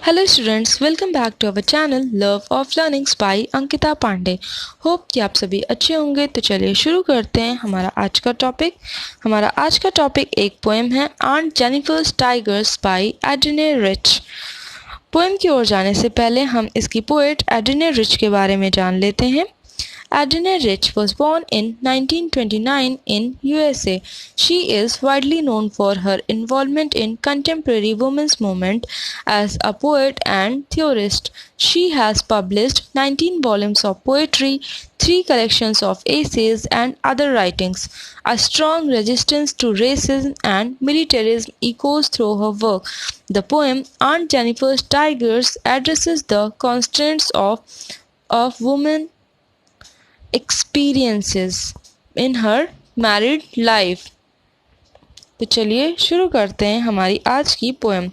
Hello students, welcome back to our channel love of learnings by Ankita Pandey. Hope कि आप सभी अच्छे होंगे। तो चलिए शुरू करते हैं हमारा आज का टॉपिक एक पोएम है, aunt Jennifer's tigers by Adrienne Rich. Poem की ओर जाने से पहले हम इसकी पोएट एडने रिच के बारे में जान लेते हैं। Adrienne Rich was born in 1929 in USA. She is widely known for her involvement in contemporary women's movement as a poet and theorist. She has published 19 volumes of poetry, 3 collections of essays and other writings. A strong resistance to racism and militarism echoes through her work. The poem Aunt Jennifer's Tigers addresses the constraints of women experiences in her married life। तो चलिए शुरू करते हैं हमारी आज की poem.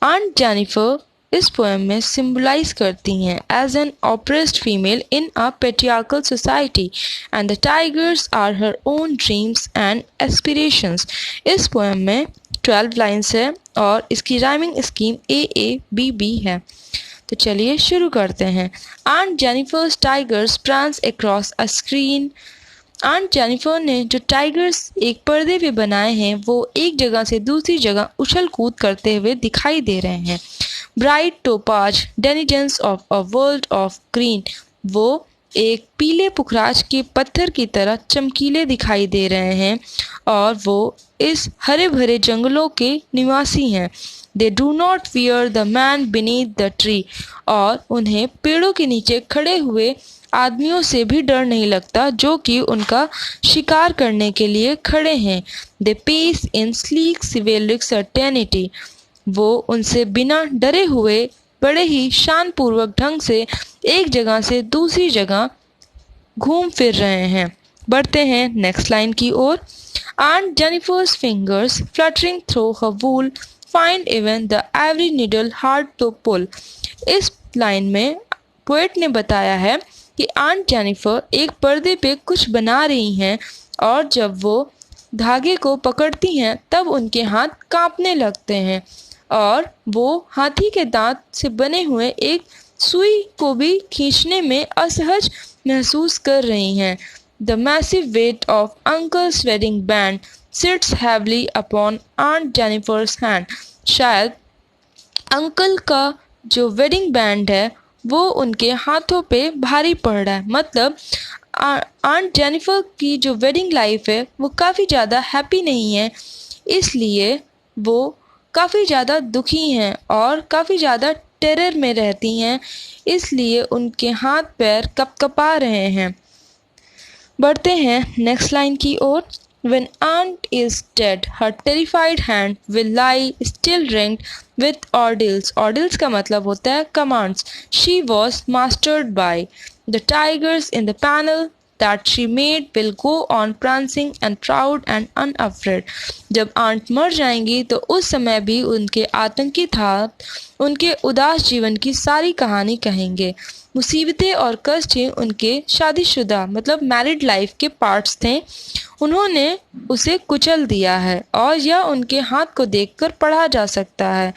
Aunt Jennifer इस poem में सिंबलाइज करती हैं as an oppressed female in a patriarchal society and the tigers are her own dreams and aspirations. इस पोएम में 12 लाइन्स है और इसकी राइमिंग स्कीम AABB है। तो चलिए शुरू करते हैं। Aunt Jennifer's tigers prance across a screen. Aunt Jennifer ने जो टाइगर्स एक पर्दे पे बनाए हैं वो एक जगह से दूसरी जगह उछल कूद करते हुए दिखाई दे रहे हैं। Bright topaz denizens of a world of green, वो एक पीले पुखराज के पत्थर की तरह चमकीले दिखाई दे रहे हैं और वो इस हरे भरे जंगलों के निवासी हैं। They do not fear the man beneath the tree, और उन्हें पेड़ों के नीचे खड़े हुए आदमियों से भी डर नहीं लगता जो कि उनका शिकार करने के लिए खड़े हैं। They pace in sleek chivalric certainty, वो उनसे बिना डरे हुए बड़े ही शानपूर्वक ढंग से एक जगह से दूसरी जगह घूम फिर रहे हैं। बढ़ते हैं नेक्स्ट लाइन की ओर। Aunt Jennifer's fingers fluttering through her wool find even the ivory needle hard to pull। इस लाइन में पोएट ने बताया है कि आंट जेनिफर एक पर्दे पे कुछ बना रही हैं और जब वो धागे को पकड़ती हैं तब उनके हाथ कांपने लगते हैं और वो हाथी के दांत से बने हुए एक सुई को भी खींचने में असहज महसूस कर रही हैं। The massive weight of Uncle's wedding band sits heavily upon Aunt Jennifer's hand। शायद अंकल का जो वेडिंग बैंड है वो उनके हाथों पे भारी पड़ रहा है। मतलब आंट जेनिफर की जो वेडिंग लाइफ है वो काफ़ी ज़्यादा हैप्पी नहीं है, इसलिए वो काफ़ी ज़्यादा दुखी हैं और काफ़ी ज़्यादा टेरर में रहती हैं, इसलिए उनके हाथ पैर कपकपा रहे हैं। बढ़ते हैं नेक्स्ट लाइन की ओर। When aunt is dead, her terrified hand will lie still ringed with orders। Orders का मतलब होता है commands। She was mastered by the tigers in the panel that she made will go on prancing and proud and unafraid। जब aunt मर जाएंगी तो उस समय भी उनके आतंकी था उनके उदास जीवन की सारी कहानी कहेंगे। मुसीबतें और कष्ट ही उनके शादीशुदा मतलब मैरिड लाइफ के पार्ट्स थे। उन्होंने उसे कुचल दिया है और यह उनके हाथ को देखकर पढ़ा जा सकता है।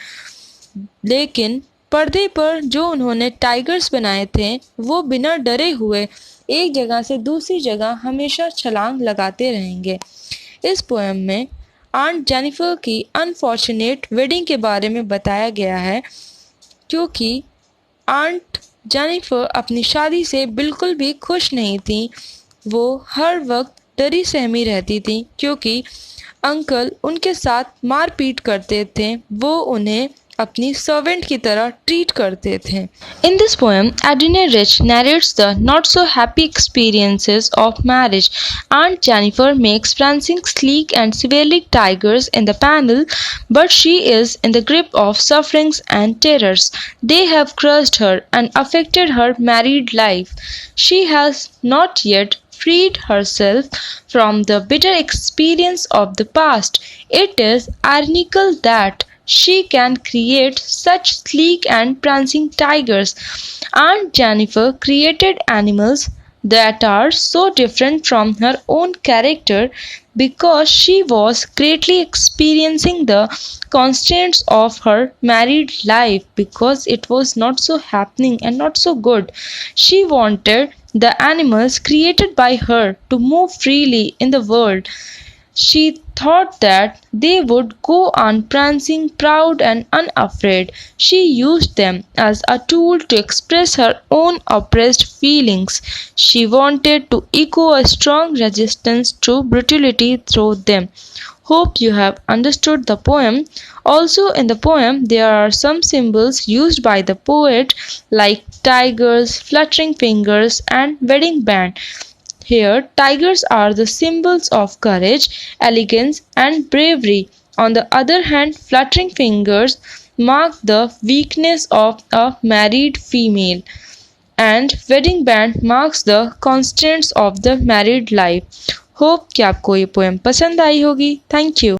लेकिन पर्दे पर जो उन्होंने टाइगर्स बनाए थे वो बिना डरे हुए एक जगह से दूसरी जगह हमेशा छलांग लगाते रहेंगे। इस पोएम में आंट जेनिफर की अनफॉर्चुनेट वेडिंग के बारे में बताया गया है, क्योंकि आंट जेनिफर अपनी शादी से बिल्कुल भी खुश नहीं थी। वो हर वक्त डरी सहमी रहती थी क्योंकि अंकल उनके साथ मारपीट करते थे, वो उन्हें अपनी सर्वेंट की तरह ट्रीट करते थे। In this poem, Adrienne Rich narrates the not so happy experiences of marriage. Aunt Jennifer makes prancing sleek and chivalric tigers in the panel, but she is in the grip of sufferings and terrors. They have crushed her and affected her married life. She has not yet freed herself from the bitter experience of the past. It is ironical that she can create such sleek and prancing tigers. Aunt Jennifer created animals that are so different from her own character because she was greatly experiencing the constraints of her married life because it was not so happening and not so good. She wanted the animals created by her to move freely in the world. She thought that they would go on prancing proud and unafraid. She used them as a tool to express her own oppressed feelings. She wanted to echo a strong resistance to brutality through them. Hope you have understood the poem. Also, in the poem, there are some symbols used by the poet like tigers, fluttering fingers, and wedding band. Here, tigers are the symbols of courage, elegance, and bravery. On the other hand, fluttering fingers mark the weakness of a married female, and wedding band marks the constraints of the married life. Hope कि आपको ये poem पसंद आई होगी। Thank you.